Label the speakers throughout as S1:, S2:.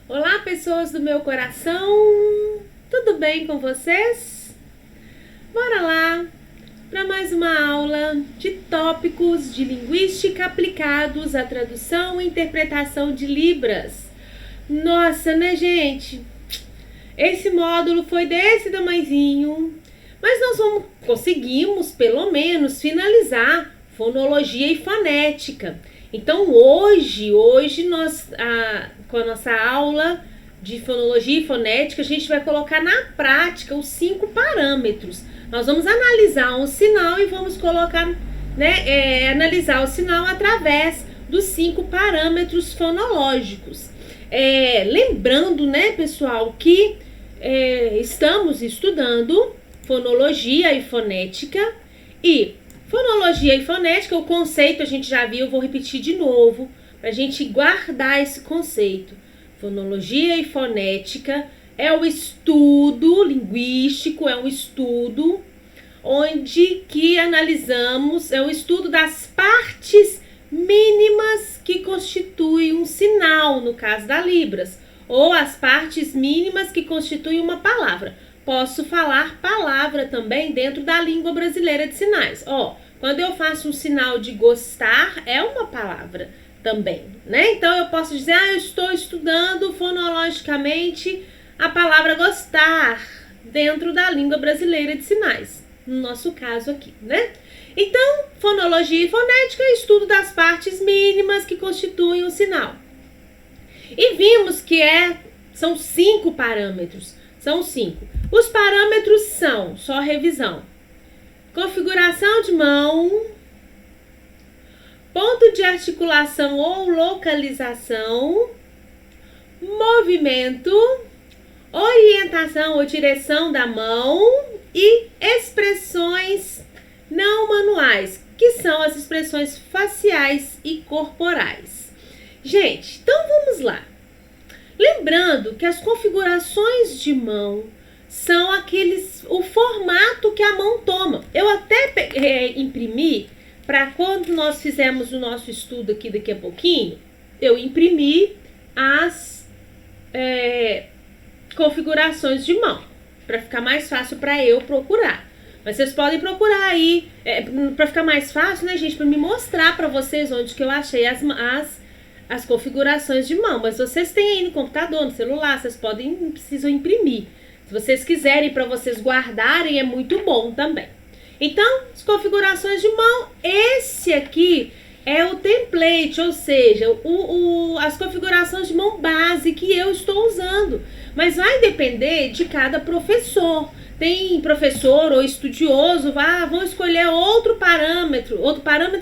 S1: Olá, pessoas do meu coração! Tudo bem com vocês? Bora lá para mais uma aula de tópicos de linguística aplicados à tradução e interpretação de Libras. Nossa, né, gente? Esse módulo foi desse tamanhozinho, mas nós conseguimos, pelo menos, finalizar fonologia e fonética. Então, hoje nós, com a nossa aula de fonologia e fonética, a gente vai colocar na prática os 5 parâmetros. Nós vamos analisar um sinal e vamos colocar, analisar o sinal através dos 5 parâmetros fonológicos. Lembrando, pessoal, que estamos estudando fonologia e fonética e fonologia e fonética, o conceito a gente já viu, eu vou repetir de novo, para a gente guardar esse conceito. Fonologia e fonética é o estudo linguístico, é um estudo onde que analisamos, é o estudo das partes mínimas que constituem um sinal, no caso da Libras, ou as partes mínimas que constituem uma palavra. Posso falar palavra também dentro da língua brasileira de sinais. Quando eu faço um sinal de gostar, é uma palavra também, né? Então, eu posso dizer, eu estou estudando fonologicamente a palavra gostar dentro da língua brasileira de sinais. No nosso caso aqui, né? Então, fonologia e fonética é o estudo das partes mínimas que constituem um sinal. E vimos que são 5 parâmetros. São 5. Os parâmetros são, só revisão, configuração de mão, ponto de articulação ou localização, movimento, orientação ou direção da mão e expressões não manuais, que são as expressões faciais e corporais. Gente, então vamos lá. Lembrando que as configurações de mão são o formato que a mão toma. Eu até imprimi, para quando nós fizermos o nosso estudo aqui daqui a pouquinho, eu imprimi as configurações de mão, para ficar mais fácil para eu procurar. Mas vocês podem procurar aí, para ficar mais fácil, né, gente, para me mostrar para vocês onde que eu achei as configurações de mão. Mas vocês têm aí no computador, no celular, vocês não precisam imprimir. Se vocês quiserem para vocês guardarem, é muito bom também. Então, as configurações de mão, esse aqui é o template, ou seja, as configurações de mão base que eu estou usando. Mas vai depender de cada professor. Tem professor ou estudioso, vão escolher outro parâmetro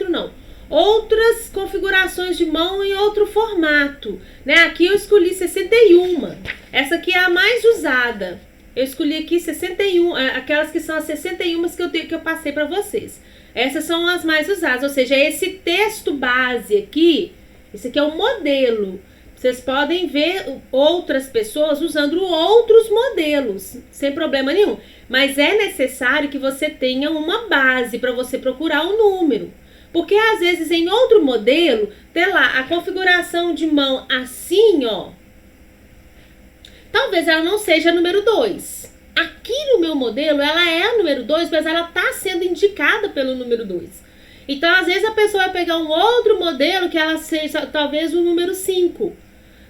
S1: não. Outras configurações de mão em outro formato, né? Aqui eu escolhi 61, essa aqui é a mais usada. Eu escolhi aqui 61, aquelas que são as 61 que eu passei para vocês. Essas são as mais usadas, ou seja, esse texto base aqui, esse aqui é o modelo. Vocês podem ver outras pessoas usando outros modelos, sem problema nenhum. Mas é necessário que você tenha uma base para você procurar o número. Porque às vezes em outro modelo, tem lá a configuração de mão assim, talvez ela não seja número 2. Aqui no meu modelo, ela é a número 2, mas ela está sendo indicada pelo número 2. Então, às vezes a pessoa vai pegar um outro modelo que ela seja talvez o número 5,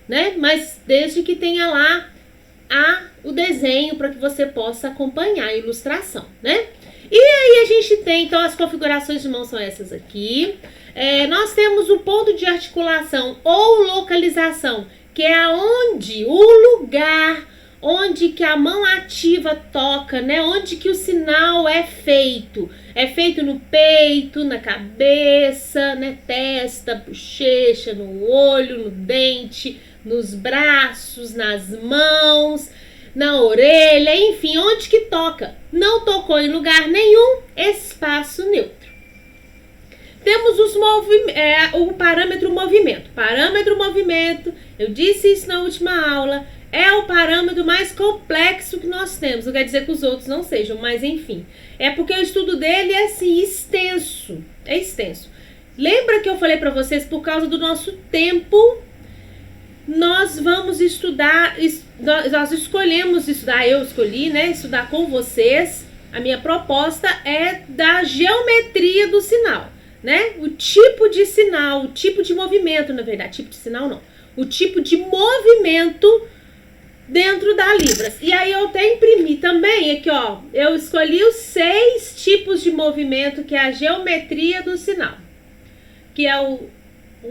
S1: né? Mas desde que tenha lá o desenho para que você possa acompanhar a ilustração, né? E aí a gente tem, então, as configurações de mão são essas aqui. Nós temos o ponto de articulação ou localização, que é o lugar onde que a mão ativa toca, né? Onde que o sinal é feito. É feito no peito, na cabeça, né? Testa, bochecha, no olho, no dente, nos braços, nas mãos, na orelha, enfim, onde que toca. Não tocou em lugar nenhum, espaço neutro. Temos o parâmetro movimento. Parâmetro movimento, eu disse isso na última aula, é o parâmetro mais complexo que nós temos. Não quer dizer que os outros não sejam, mas enfim. É porque o estudo dele é assim, extenso. Lembra que eu falei para vocês, por causa do nosso tempo nós vamos estudar, nós escolhemos estudar, eu escolhi, né, estudar com vocês. A minha proposta é da geometria do sinal, né? O tipo de sinal, o tipo de movimento, na verdade, tipo de sinal não. O tipo de movimento dentro da Libras. E aí eu até imprimi também, aqui ó, eu escolhi os 6 tipos de movimento, que é a geometria do sinal. Que é o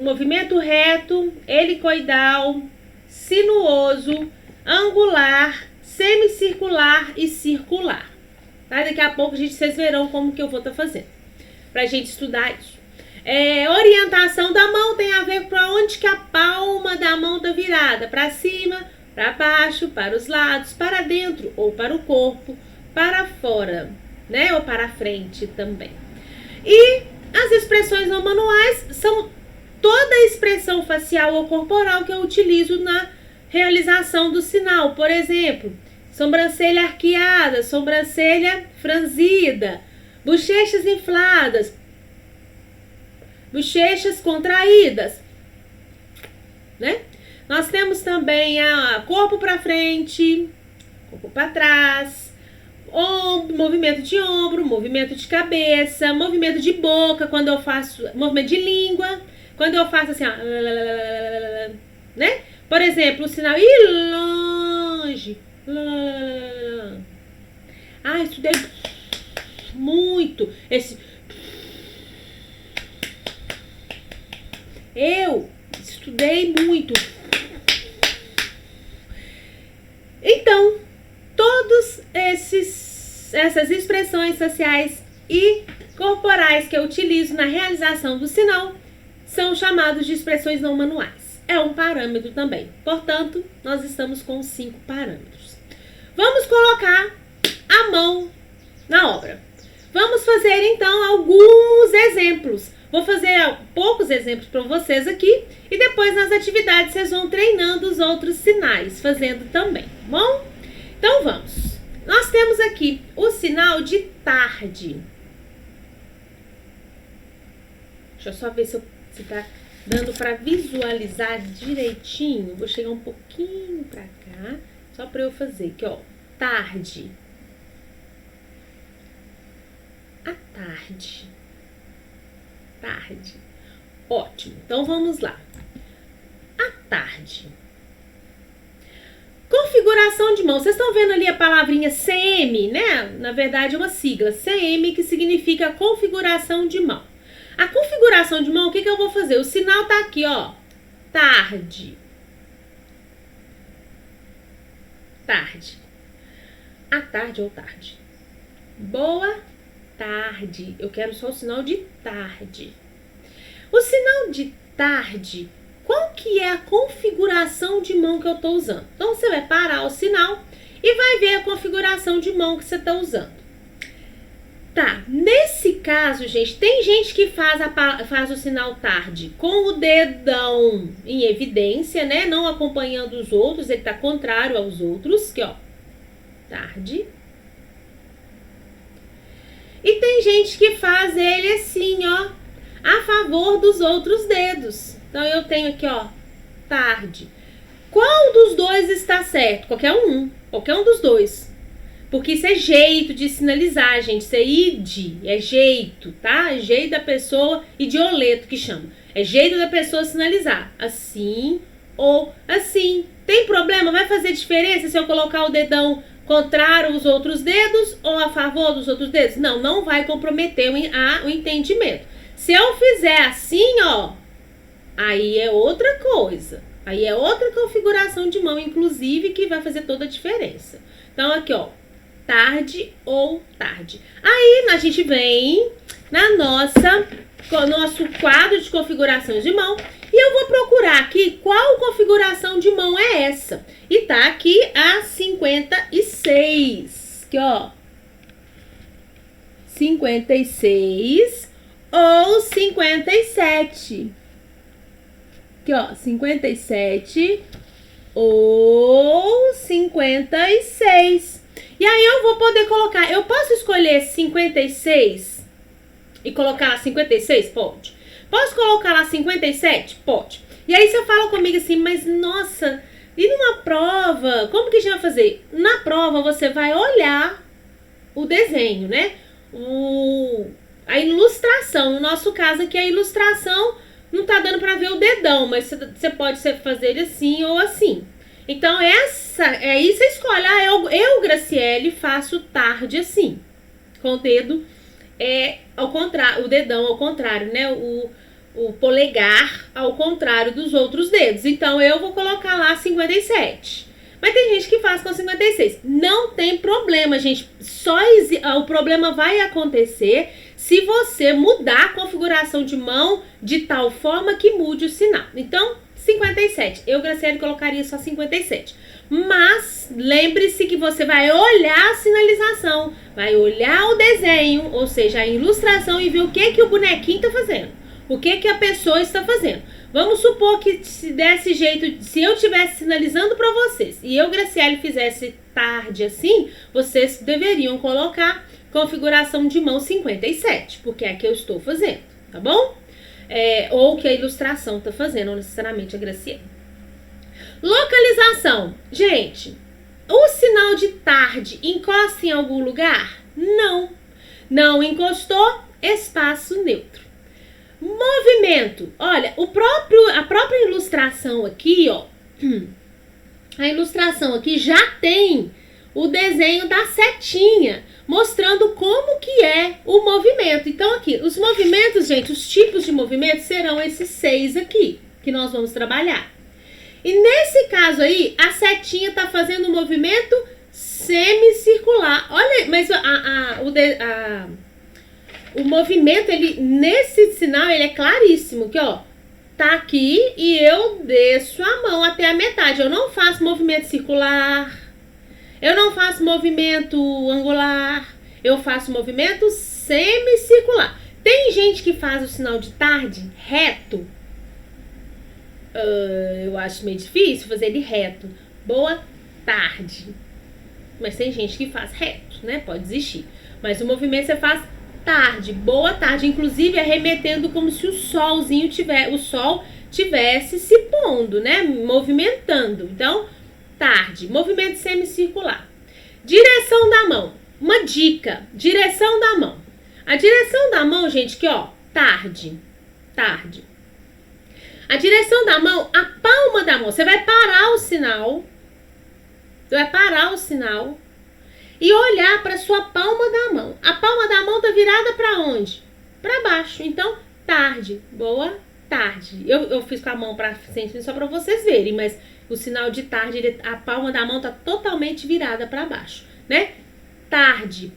S1: movimento reto, helicoidal, sinuoso, angular, semicircular e circular. Tá? Daqui a pouco vocês verão como que eu vou estar fazendo pra gente estudar isso. Orientação da mão tem a ver para onde que a palma da mão tá virada, para cima, para baixo, para os lados, para dentro ou para o corpo, para fora, né? Ou para frente também. E as expressões não manuais são toda a expressão facial ou corporal que eu utilizo na realização do sinal. Por exemplo, sobrancelha arqueada, sobrancelha franzida, bochechas infladas, bochechas contraídas, né? Nós temos também a corpo para frente, corpo para trás, ombro, movimento de ombro, movimento de cabeça, movimento de boca, quando eu faço movimento de língua, quando eu faço assim, ó, né? Por exemplo, o sinal ir longe. Estudei muito esse. Eu estudei muito. Então, todas essas expressões faciais e corporais que eu utilizo na realização do sinal são chamados de expressões não manuais. É um parâmetro também. Portanto, nós estamos com 5 parâmetros. Vamos colocar a mão na obra. Vamos fazer, então, alguns exemplos. Vou fazer poucos exemplos para vocês aqui e depois nas atividades vocês vão treinando os outros sinais, fazendo também, tá bom? Então vamos. Nós temos aqui o sinal de tarde. Deixa eu só ver se tá dando para visualizar direitinho. Vou chegar um pouquinho para cá, só para eu fazer aqui, ó. Tarde. A tarde. Tarde. Ótimo. Então vamos lá. À tarde. Configuração de mão. Vocês estão vendo ali a palavrinha CM, né? Na verdade é uma sigla. CM, que significa configuração de mão. A configuração de mão, o que eu vou fazer? O sinal tá aqui, ó. Tarde. Tarde. À tarde ou tarde. Boa tarde. Eu quero só o sinal de tarde. O sinal de tarde, qual que é a configuração de mão que eu estou usando? Então, você vai parar o sinal e vai ver a configuração de mão que você está usando. Tá, nesse caso, gente, tem gente que faz o sinal tarde com o dedão em evidência, né? Não acompanhando os outros, ele tá contrário aos outros, que ó, tarde. E tem gente que faz ele assim, ó, a favor dos outros dedos. Então, eu tenho aqui, ó, tarde. Qual dos dois está certo? Qualquer um dos dois. Porque isso é jeito de sinalizar, gente. Isso é id, é jeito, tá? É jeito da pessoa, idioleto que chama. É jeito da pessoa sinalizar. Assim ou assim. Tem problema? Vai fazer diferença se eu colocar o dedão contrário aos outros dedos ou a favor dos outros dedos? Não, não vai comprometer o entendimento. Se eu fizer assim, ó, aí é outra coisa. Aí é outra configuração de mão, inclusive, que vai fazer toda a diferença. Então, aqui, ó, tarde ou tarde. Aí, a gente vem na nosso quadro de configurações de mão e eu vou procurar aqui qual configuração de mão é essa. E tá aqui a 56, aqui, ó, 56 ou 57. Aqui, ó, 57 ou 56. E aí eu vou poder colocar, eu posso escolher 56 e colocar lá 56? Pode. Posso colocar lá 57? Pode. E aí você fala comigo assim, mas nossa, e numa prova, como que a gente vai fazer? Na prova você vai olhar o desenho, né? A ilustração, no nosso caso aqui a ilustração não tá dando pra ver o dedão, mas você pode fazer ele assim ou assim. Então aí você escolhe, eu Graciele, faço tarde assim, com o dedo ao contrário, o dedão ao contrário, né? O polegar ao contrário dos outros dedos. Então eu vou colocar lá 57. Mas tem gente que faz com 56. Não tem problema, gente. O problema vai acontecer se você mudar a configuração de mão de tal forma que mude o sinal. Então, 57. Eu, Graciele, colocaria só 57. Mas lembre-se que você vai olhar a sinalização, vai olhar o desenho, ou seja, a ilustração, e ver o que o bonequinho está fazendo, o que a pessoa está fazendo. Vamos supor que se desse jeito, se eu estivesse sinalizando para vocês e eu, Graciele, fizesse tarde assim, vocês deveriam colocar configuração de mão 57, porque é a que eu estou fazendo, tá bom? Ou que a ilustração está fazendo, não necessariamente a Graciele. Localização. Gente, o sinal de tarde encosta em algum lugar? Não. Não encostou, espaço neutro. Movimento. Olha, a própria ilustração aqui, ó. A ilustração aqui já tem o desenho da setinha, mostrando como que é o movimento. Então aqui, os movimentos, gente, os tipos de movimentos serão esses 6 aqui, que nós vamos trabalhar. E nesse caso aí, a setinha tá fazendo um movimento semicircular. Olha, mas o movimento, nesse sinal, ele é claríssimo. Que, ó, tá aqui e eu desço a mão até a metade. Eu não faço movimento circular. Eu não faço movimento angular. Eu faço movimento semicircular. Tem gente que faz o sinal de tarde reto. Eu acho meio difícil fazer ele reto. Boa tarde. Mas tem gente que faz reto, né? Pode existir. Mas o movimento você faz tarde, boa tarde. Inclusive arremetendo como se o sol tivesse se pondo, né? Movimentando. Então, tarde. Movimento semicircular. Direção da mão. Uma dica. Direção da mão. A direção da mão, gente, que ó, tarde. Tarde. A direção da mão, a palma da mão. Você vai parar o sinal. Você vai parar o sinal e olhar para sua palma da mão. A palma da mão tá virada para onde? Para baixo. Então, tarde. Boa tarde. Eu fiz com a mão para frente só para vocês verem, mas o sinal de tarde, a palma da mão tá totalmente virada para baixo, né? Tarde.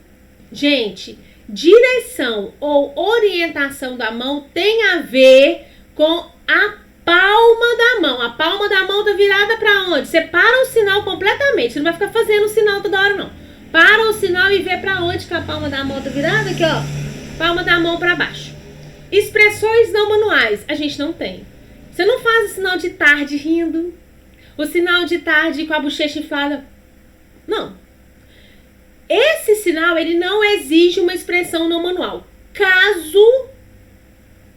S1: Gente, direção ou orientação da mão tem a ver com a palma da mão. A palma da mão tá virada pra onde? Você para o sinal completamente. Você não vai ficar fazendo o sinal toda hora, não. Para o sinal e vê pra onde que a palma da mão tá virada. Aqui, ó. Palma da mão pra baixo. Expressões não manuais. A gente não tem. Você não faz o sinal de tarde rindo. O sinal de tarde com a bochecha inflada. Não. Esse sinal, ele não exige uma expressão não manual. Caso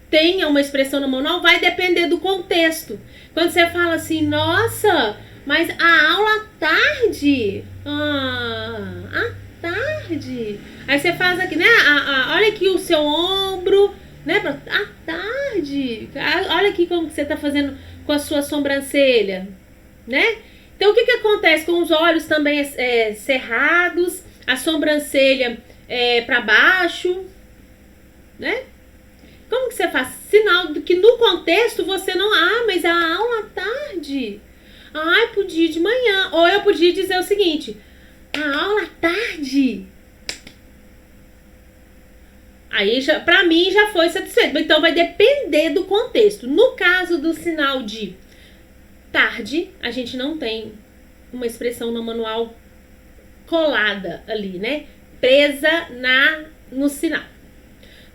S1: tenha uma expressão no manual, vai depender do contexto. Quando você fala assim, nossa, mas a aula à tarde. À tarde. Aí você faz aqui, né? Olha aqui o seu ombro, né? À tarde. Olha aqui como você tá fazendo com a sua sobrancelha, né? Então, o que acontece com os olhos também cerrados, a sobrancelha para baixo, né? Como que você faz? Sinal de que no contexto você não... mas a aula à tarde. Podia ir de manhã. Ou eu podia dizer o seguinte. A aula à tarde. Aí, pra mim, já foi satisfeito. Então, vai depender do contexto. No caso do sinal de tarde, a gente não tem uma expressão no manual colada ali, né? Presa no sinal.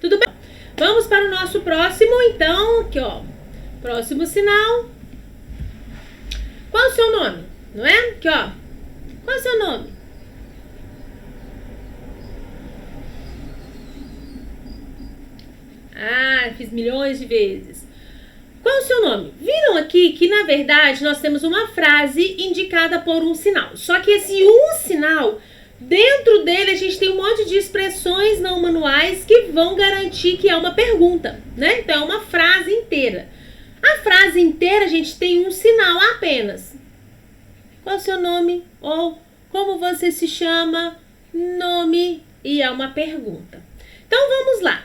S1: Tudo bem? Vamos para o nosso próximo, então, aqui, ó. Próximo sinal. Qual o seu nome? Não é? Aqui, ó. Qual o seu nome? Fiz milhões de vezes. Qual é o seu nome? Viram aqui que, na verdade, nós temos uma frase indicada por um sinal. Só que esse um sinal, dentro dele, a gente tem um monte de expressões não manuais que vão garantir que é uma pergunta, né? Então, é uma frase inteira. A frase inteira, a gente tem um sinal apenas. Qual é o seu nome? Ou como você se chama? Nome. E é uma pergunta. Então, vamos lá.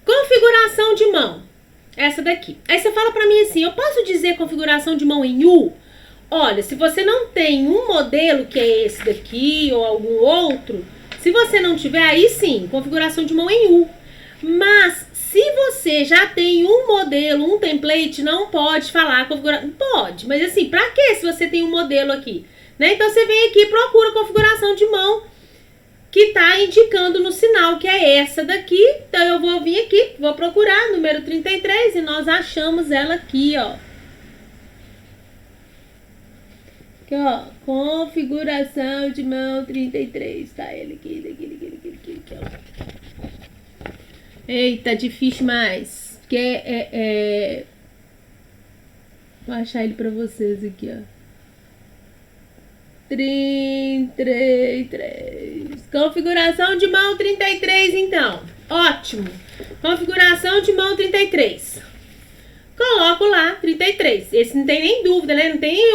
S1: Configuração de mão. Essa daqui. Aí você fala pra mim assim, eu posso dizer configuração de mão em U? Olha, se você não tem um modelo, que é esse daqui, ou algum outro, se você não tiver, aí sim, configuração de mão em U. Mas, se você já tem um modelo, um template, não pode falar configuração. Pode, mas assim, pra que se você tem um modelo aqui? Né? Então, você vem aqui e procura configuração de mão, que tá indicando no sinal, que é essa daqui. Então, eu vou vir aqui, vou procurar, número 33, e nós achamos ela aqui, ó. Aqui, ó, configuração de mão 33, tá? Ele aqui, ó. Eita, difícil mais. Vou achar ele pra vocês aqui, ó. 33. Configuração de mão 33, então. Ótimo. Configuração de mão 33. Coloco lá 33. Esse não tem nem dúvida, né? Não tem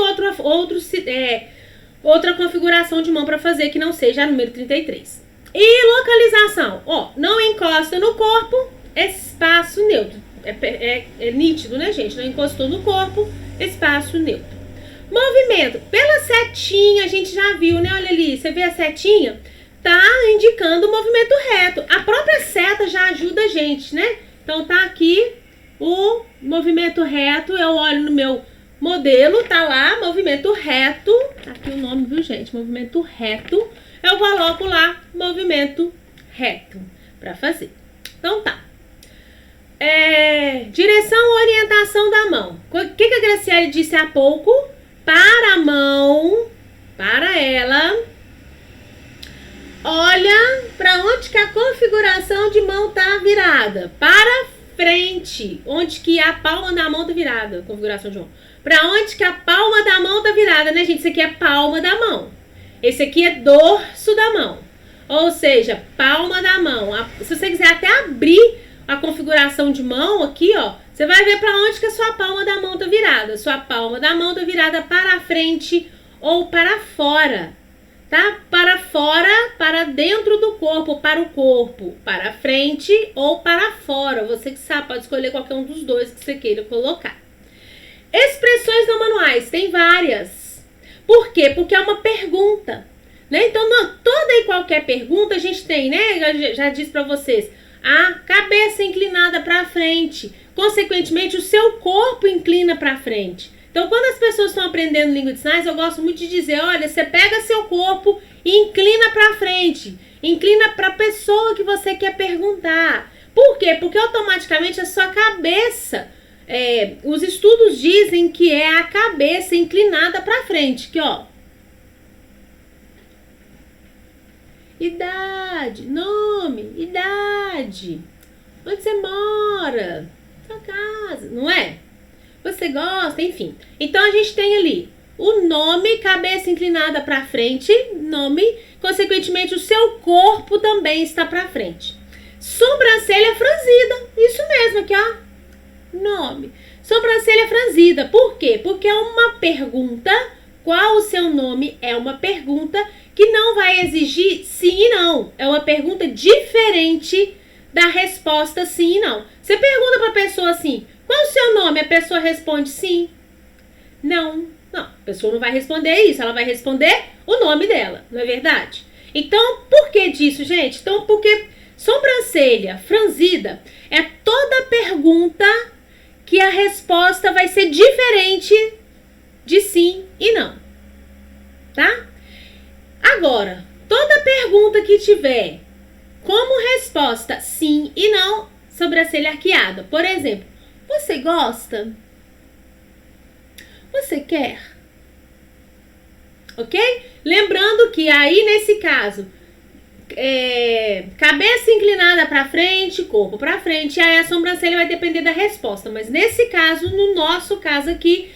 S1: outra configuração de mão para fazer que não seja a número 33. E localização. Ó, não encosta no corpo, espaço neutro. É nítido, né, gente? Não encostou no corpo, espaço neutro. Movimento. Pela setinha, a gente já viu, né? Olha ali, você vê a setinha? Tá indicando o movimento reto. A própria seta já ajuda a gente, né? Então, tá aqui o movimento reto. Eu olho no meu modelo, tá lá, movimento reto. Tá aqui o nome, viu, gente? Movimento reto. Eu coloco lá, movimento reto, pra fazer. Então, tá. Direção ou orientação da mão. O que a Graciele disse há pouco? Para a mão, para ela, olha para onde que a configuração de mão tá virada. Para frente, onde que a palma da mão tá virada. Configuração de mão. Para onde que a palma da mão tá virada, né, gente? Esse aqui é palma da mão. Esse aqui é dorso da mão. Ou seja, palma da mão. Se você quiser até abrir a configuração de mão aqui, ó, você vai ver para onde que a sua palma da mão tá virada. Sua palma da mão tá virada para frente ou para fora, tá? Para fora, para dentro do corpo, para o corpo, para frente ou para fora. Você que sabe, pode escolher qualquer um dos dois que você queira colocar. Expressões não manuais, tem várias. Por quê? Porque é uma pergunta, né? Então, toda e qualquer pergunta a gente tem, né? Eu já disse para vocês, a cabeça inclinada para frente. Consequentemente, o seu corpo inclina para frente. Então, quando as pessoas estão aprendendo língua de sinais, eu gosto muito de dizer, olha, você pega seu corpo e inclina para frente. Inclina para a pessoa que você quer perguntar. Por quê? Porque automaticamente a sua cabeça, os estudos dizem que é a cabeça inclinada para frente. Aqui, ó. Idade, nome, idade. Onde você mora? Sua casa, não é? Você gosta, enfim. Então, a gente tem ali o nome, cabeça inclinada para frente, nome, consequentemente, o seu corpo também está para frente. Sobrancelha franzida, isso mesmo aqui, ó. Nome. Sobrancelha franzida, por quê? Porque é uma pergunta, qual o seu nome? É uma pergunta que não vai exigir sim e não. É uma pergunta diferente da resposta sim e não. Você pergunta para a pessoa assim, qual o seu nome? A pessoa responde sim. Não, a pessoa não vai responder isso, ela vai responder o nome dela, não é verdade? Então, por que disso, gente? Então, porque sobrancelha franzida é toda pergunta que a resposta vai ser diferente de sim e não, tá? Agora, toda pergunta que tiver como resposta sim e não, sobrancelha arqueada. Por exemplo, você gosta? Você quer? Ok? Lembrando que aí, nesse caso, cabeça inclinada para frente, corpo para frente. E aí a sobrancelha vai depender da resposta. Mas nesse caso, no nosso caso aqui,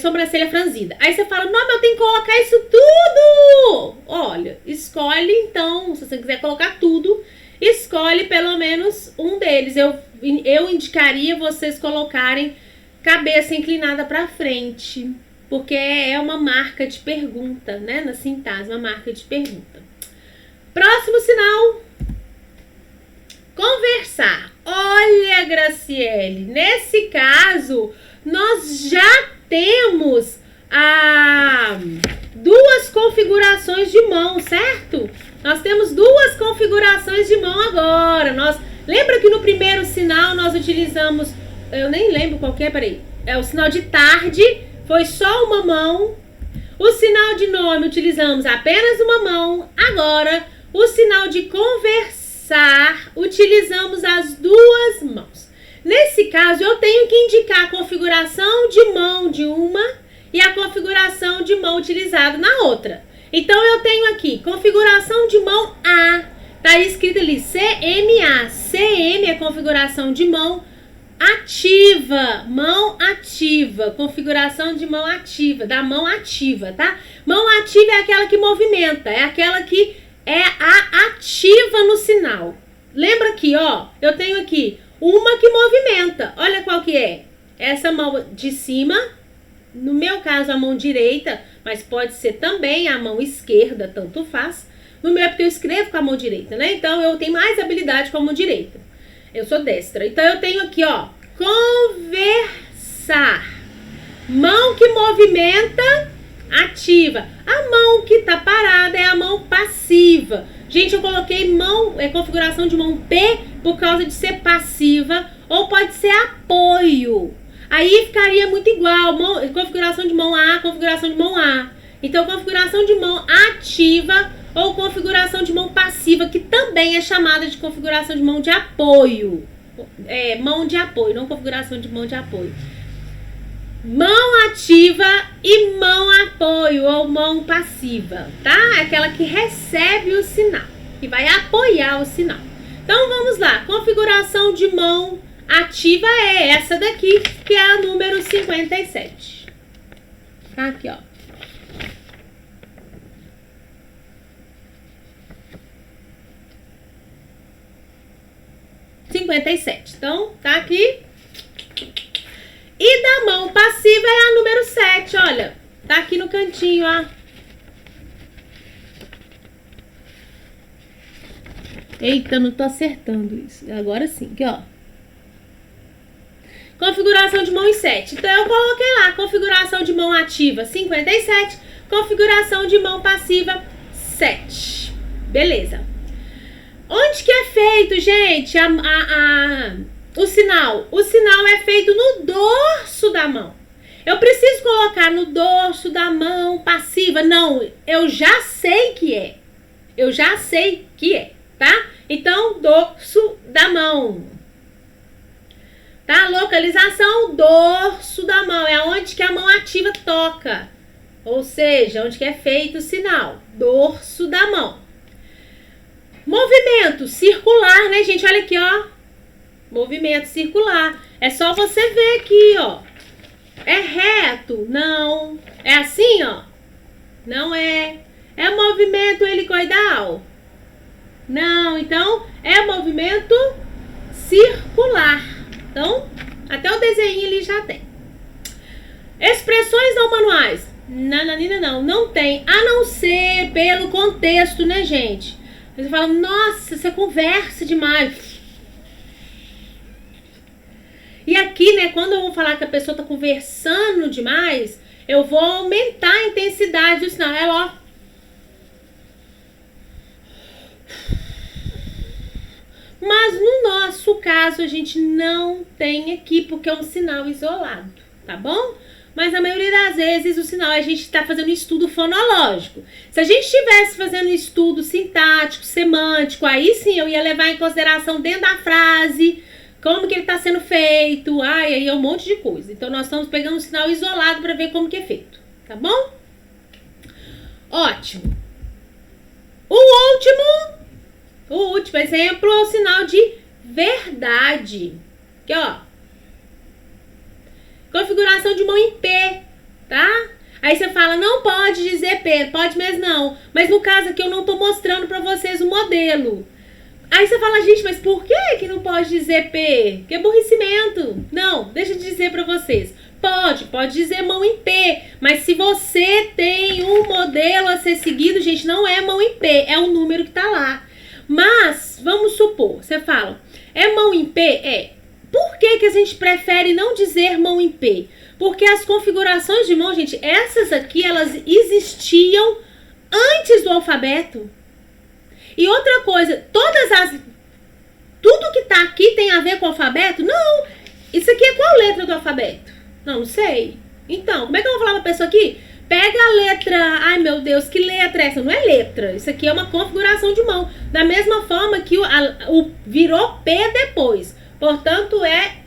S1: sobrancelha franzida. Aí você fala, não, mas eu tenho que colocar isso tudo. Olha, escolhe então, se você quiser colocar tudo, escolhe pelo menos um deles. Eu indicaria vocês colocarem cabeça inclinada para frente, porque é uma marca de pergunta, né? Na sintase, uma marca de pergunta. Próximo sinal. Conversar. Olha, Graciele, nesse caso, nós já temos duas configurações de mão, certo? Nós temos duas configurações de mão agora. Lembra que no primeiro sinal nós utilizamos, eu nem lembro qual que é, peraí. É o sinal de tarde, foi só uma mão. O sinal de nome utilizamos apenas uma mão. Agora, o sinal de conversar, utilizamos as duas mãos. Nesse caso, eu tenho que indicar a configuração de mão de uma e a configuração de mão utilizada na outra. Então, eu tenho aqui configuração de mão A. Tá escrito ali CMA. CM é configuração de mão ativa. Mão ativa. Configuração de mão ativa. Da mão ativa, tá? Mão ativa é aquela que movimenta. É aquela que é a ativa no sinal. Lembra aqui, ó. Eu tenho aqui uma que movimenta. Olha qual que é. Essa mão de cima. No meu caso, a mão direita. Mas pode ser também a mão esquerda. Tanto faz. No meu é porque eu escrevo com a mão direita, né? Então, eu tenho mais habilidade com a mão direita. Eu sou destra. Então, eu tenho aqui, ó. Conversar. Mão que movimenta, ativa. A mão que tá parada é a mão passiva. Gente, eu coloquei mão, configuração de mão P por causa de ser passiva. Ou pode ser apoio. Aí ficaria muito igual. Configuração de mão A, configuração de mão A. Então, configuração de mão ativa ou configuração de mão passiva, que também é chamada de configuração de mão de apoio. Mão de apoio, não configuração de mão de apoio. Mão ativa e mão apoio ou mão passiva, tá? Aquela que recebe o sinal, que vai apoiar o sinal. Então, vamos lá. Configuração de mão ativa é essa daqui, que é a número 57. Aqui, ó. Então, tá aqui. E da mão passiva é a número 7, olha. Tá aqui no cantinho, ó. Eita, não tô acertando isso. Agora sim, aqui, ó. Configuração de mão em 7. Então, eu coloquei lá, configuração de mão ativa 57, configuração de mão passiva 7. Beleza. Onde que é feito, gente, o sinal? O sinal é feito no dorso da mão. Eu preciso colocar no dorso da mão passiva? Não, eu já sei que é. Eu já sei que é, tá? Então, dorso da mão. Tá? Localização, dorso da mão. É onde que a mão ativa toca. Ou seja, onde que é feito o sinal. Dorso da mão. Movimento circular, né, gente? Olha aqui, ó. Movimento circular. É só você ver aqui, ó. É reto? Não. É assim, ó? Não é. É movimento helicoidal? Não. Então, é movimento circular. Então, até o desenho ele já tem. Expressões não manuais? Não tem. A não ser pelo contexto, né, gente? Você fala, nossa, você conversa demais. E aqui, né, quando eu vou falar que a pessoa tá conversando demais, eu vou aumentar a intensidade do sinal. Ela, ó. Mas no nosso caso, a gente não tem aqui, porque é um sinal isolado, tá bom? Mas a maioria das vezes o sinal a gente está fazendo um estudo fonológico. Se a gente estivesse fazendo um estudo sintático, semântico, aí sim eu ia levar em consideração dentro da frase, como que ele está sendo feito, aí é um monte de coisa. Então nós estamos pegando um sinal isolado para ver como que é feito, tá bom? Ótimo. O último exemplo é o sinal de verdade. Aqui, ó. Configuração de mão em P, tá? Aí você fala, não pode dizer P, pode mesmo não. Mas no caso aqui eu não tô mostrando pra vocês o modelo. Aí você fala, gente, mas por que não pode dizer P? Que aborrecimento. Não, deixa eu dizer pra vocês. Pode dizer mão em P. Mas se você tem um modelo a ser seguido, gente, não é mão em P, é o número que tá lá. Mas, vamos supor, você fala, é mão em P? É. Por que a gente prefere não dizer mão em P? Porque as configurações de mão, gente, essas aqui, elas existiam antes do alfabeto. E outra coisa, tudo que tá aqui tem a ver com o alfabeto? Não. Isso aqui é qual letra do alfabeto? Não sei. Então, como é que eu vou falar pra pessoa aqui? Pega a letra... Ai, meu Deus, que letra é essa? Não é letra. Isso aqui é uma configuração de mão. Da mesma forma que o virou P depois. Portanto, é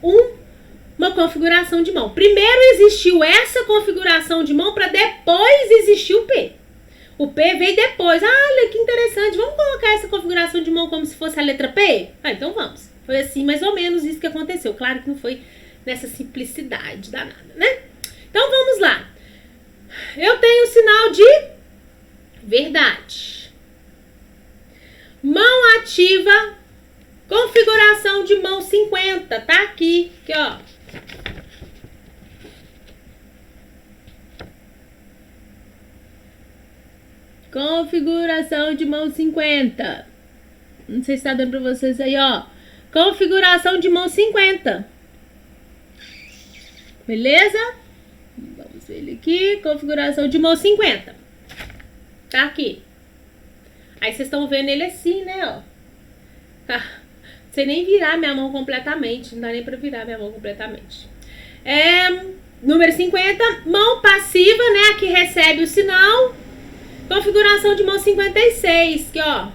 S1: uma configuração de mão. Primeiro existiu essa configuração de mão para depois existir o P. O P veio depois. Olha, que interessante. Vamos colocar essa configuração de mão como se fosse a letra P? Então vamos. Foi assim, mais ou menos, isso que aconteceu. Claro que não foi nessa simplicidade danada, né? Então vamos lá. Eu tenho o sinal de verdade. Mão ativa, configuração de mão 50. Tá aqui, ó. Configuração de mão 50. Não sei se tá dando pra vocês aí, ó. Configuração de mão 50. Beleza? Vamos ver ele aqui. Configuração de mão 50. Tá aqui. Aí vocês estão vendo ele assim, né, ó. Tá. Não sei nem virar minha mão completamente. Não dá nem pra virar minha mão completamente. Número 50. Mão passiva, né? Aqui recebe o sinal. Configuração de mão 56, aqui, ó.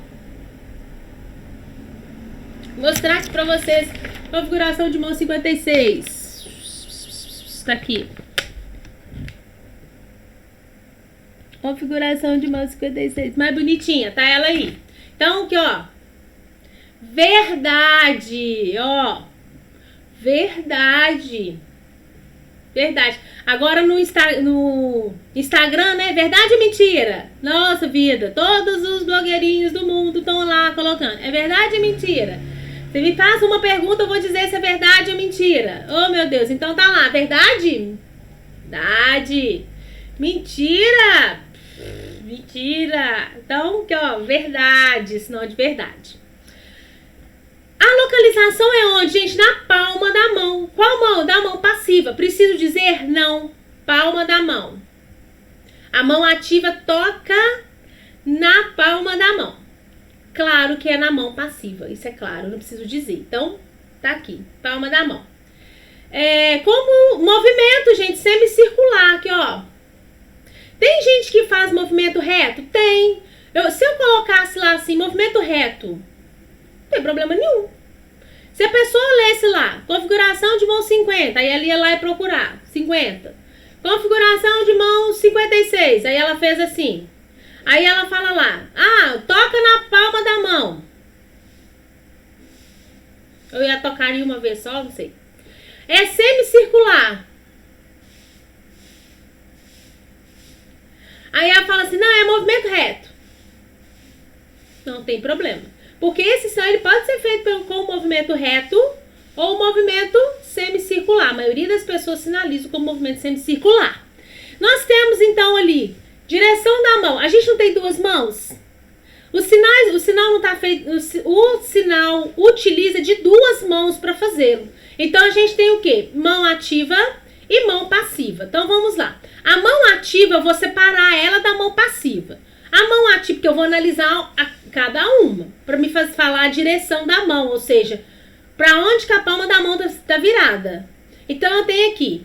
S1: Vou mostrar aqui pra vocês. Configuração de mão 56. Tá aqui. Configuração de mão 56. Mais bonitinha, tá ela aí. Então, aqui, ó. Verdade, ó. Verdade. Verdade. Agora no Instagram, né? Verdade ou mentira? Nossa vida, todos os blogueirinhos do mundo estão lá colocando. É verdade ou mentira? Você me faz uma pergunta, eu vou dizer se é verdade ou mentira. Oh, meu Deus. Então tá lá. Verdade? Verdade. Mentira? Mentira. Então, aqui, ó. Verdade. Sinal de verdade. A localização é onde, gente? Na palma da mão. Qual mão? Da mão passiva. Preciso dizer? Não. Palma da mão. A mão ativa toca na palma da mão. Claro que é na mão passiva. Isso é claro, não preciso dizer. Então, tá aqui. Palma da mão. Como movimento, gente, semicircular. Aqui, ó. Tem gente que faz movimento reto? Tem. Se eu colocasse lá assim, movimento reto... Não tem problema nenhum. Se a pessoa lesse lá, configuração de mão 50, aí ela ia lá e procurar, 50. Configuração de mão 56, aí ela fez assim. Aí ela fala lá, toca na palma da mão. Eu ia tocar em uma vez só, não sei. É semicircular. Aí ela fala assim, não, é movimento reto. Não tem problema. Porque esse sinal ele pode ser feito com movimento reto ou movimento semicircular. A maioria das pessoas sinalizam com movimento semicircular. Nós temos então ali, direção da mão. A gente não tem duas mãos? O sinal não está feito, o sinal utiliza de duas mãos para fazê-lo. Então a gente tem o quê? Mão ativa e mão passiva. Então vamos lá. A mão ativa eu vou separar ela da mão passiva. A mão ativa, que eu vou analisar cada uma, para me falar a direção da mão, ou seja, para onde que a palma da mão tá virada. Então eu tenho aqui,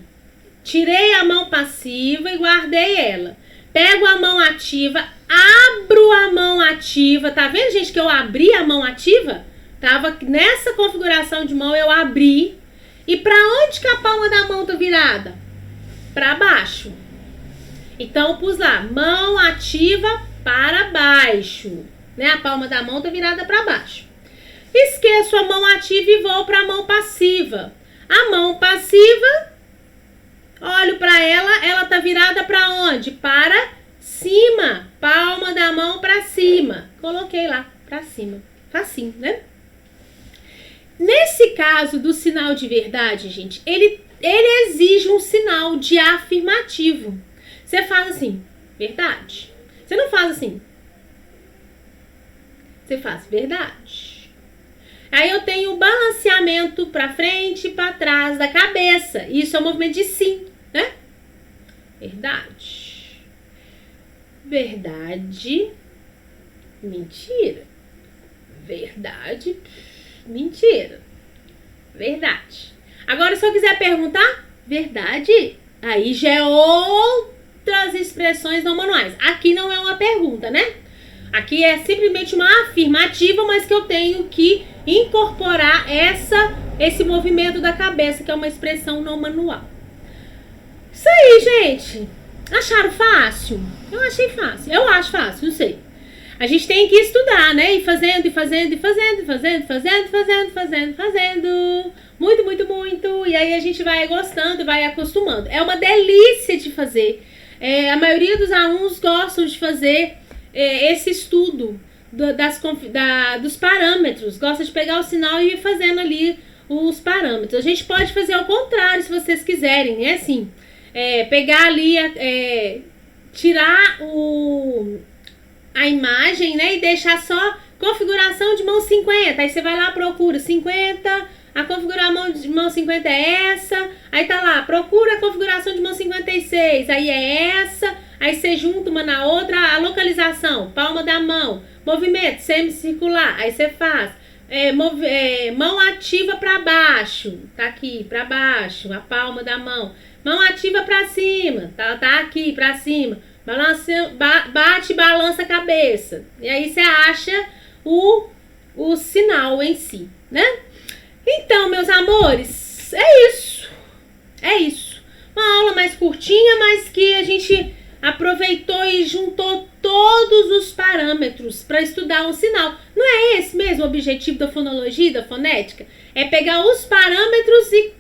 S1: tirei a mão passiva e guardei ela. Pego a mão ativa, abro a mão ativa, tá vendo, gente, que eu abri a mão ativa? Tava nessa configuração de mão, eu abri. E para onde que a palma da mão tá virada? Para baixo. Então eu pus lá, mão ativa para baixo. né? A palma da mão tá virada para baixo. Esqueço a mão ativa e vou para a mão passiva. A mão passiva, olho para ela tá virada para onde? Para cima. Palma da mão para cima. Coloquei lá, para cima. Facinho, né? Nesse caso do sinal de verdade, gente, ele exige um sinal de afirmativo. Você faz assim, verdade. Você não faz assim. Você faz verdade. Aí eu tenho o balanceamento para frente e para trás da cabeça. Isso é um movimento de sim, né? Verdade. Verdade. Mentira. Verdade. Mentira. Verdade. Agora, se eu quiser perguntar, verdade, aí já é outras expressões não manuais. Aqui não é uma pergunta, né? Aqui é simplesmente uma afirmativa, mas que eu tenho que incorporar esse movimento da cabeça, que é uma expressão não manual. Isso aí, gente. Acharam fácil? Eu achei fácil. Eu acho fácil, não sei. A gente tem que estudar, né? E fazendo, e fazendo, e fazendo, e fazendo, fazendo, fazendo, fazendo, fazendo. Muito, muito, muito. E aí a gente vai gostando, vai acostumando. É uma delícia de fazer. A maioria dos alunos gostam de fazer esse estudo dos parâmetros. Gosta de pegar o sinal e ir fazendo ali os parâmetros. A gente pode fazer ao contrário, se vocês quiserem. É assim, pegar ali, tirar a imagem, né, e deixar só configuração de mão 50. Aí você vai lá, procura 50, a configuração de mão 50 é essa. Aí tá lá, procura a configuração de mão 56. Aí é essa. Aí você junta uma na outra, a localização, palma da mão, movimento semicircular. Aí você faz mão ativa para baixo, tá aqui, para baixo, a palma da mão. Mão ativa para cima, tá aqui, para cima. Bate e balança a cabeça. E aí você acha o sinal em si, né? Então, meus amores, é isso. É isso. Uma aula mais curtinha, mas que a gente aproveitou e juntou todos os parâmetros para estudar um sinal. Não é esse mesmo o objetivo da fonologia e da fonética? É pegar os parâmetros e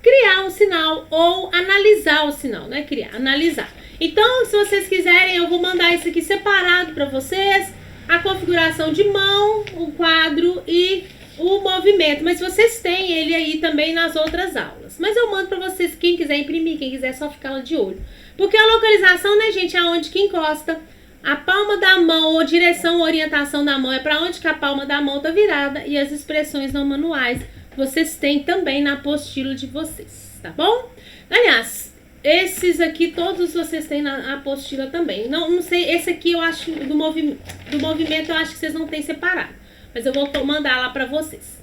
S1: criar um sinal ou analisar o sinal, não é criar, analisar. Então, se vocês quiserem, eu vou mandar isso aqui separado para vocês, a configuração de mão, o quadro e o movimento. Mas vocês têm ele aí também nas outras aulas. Mas eu mando para vocês, quem quiser imprimir, quem quiser só ficar lá de olho. Porque a localização, né, gente, é onde que encosta a palma da mão, ou direção, orientação da mão, é para onde que a palma da mão tá virada. E as expressões não manuais vocês têm também na apostila de vocês, tá bom? Aliás, esses aqui, todos vocês têm na apostila também. Não sei, esse aqui eu acho, do movimento, eu acho que vocês não têm separado. Mas eu vou mandar lá pra vocês.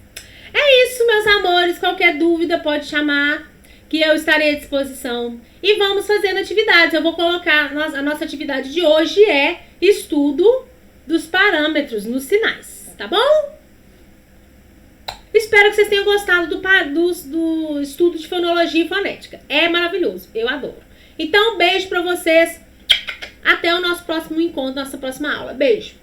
S1: É isso, meus amores. Qualquer dúvida pode chamar, que eu estarei à disposição. E vamos fazendo atividades. Eu vou colocar, a nossa atividade de hoje é estudo dos parâmetros nos sinais, tá bom? Espero que vocês tenham gostado do estudo de fonologia e fonética. É maravilhoso, eu adoro. Então, beijo pra vocês. Até o nosso próximo encontro, nossa próxima aula. Beijo.